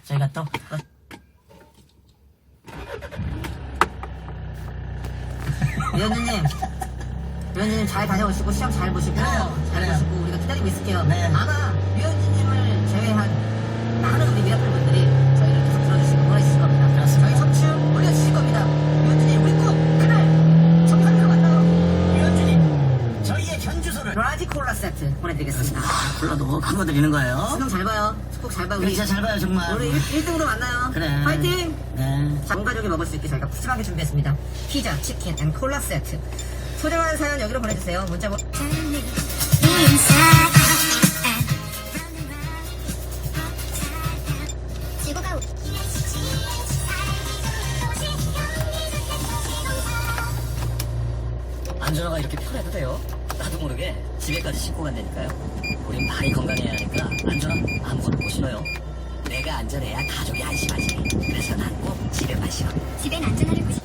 저희가 또 위원진님 잘 다녀오시고 시험 잘 보시고 잘 보시고 우리가 기다리고 있을게요. 네. 아마 위원진님을 제외한 많은 우리 미라클 분들이 저희를 계속 들어주시고 응원해주실 겁니다. 그렇습니다. 저희 청취율 올려주실 겁니다. 위원진님 우리 꼭 그날 정상으로 만나요. 위원주님, 저희의 현주소를 라지 콜라 세트 보내드리겠습니다. 콜라도 광고 드리는 거예요. 수능 잘 봐요. 꼭 잘 봐요. 진짜 잘 봐요, 정말. 우리 1등으로 만나요. 그래. 파이팅! 네. 전 가족이 먹을 수 있게 저희가 푸짐하게 준비했습니다. 피자, 치킨, 앤 콜라 세트. 소중한 사연 여기로 보내주세요. 문자번호 안전화가 이렇게 편해도 돼요? 나도 모르게 집에까지 신고 간다니까요. 우린 많이 건강해야 하니까 안전화 아무것도 못 신어요. 내가 안전해야 가족이 안심하지. 그래서 난 꼭 집에만 신어. 집엔 안전하를 보시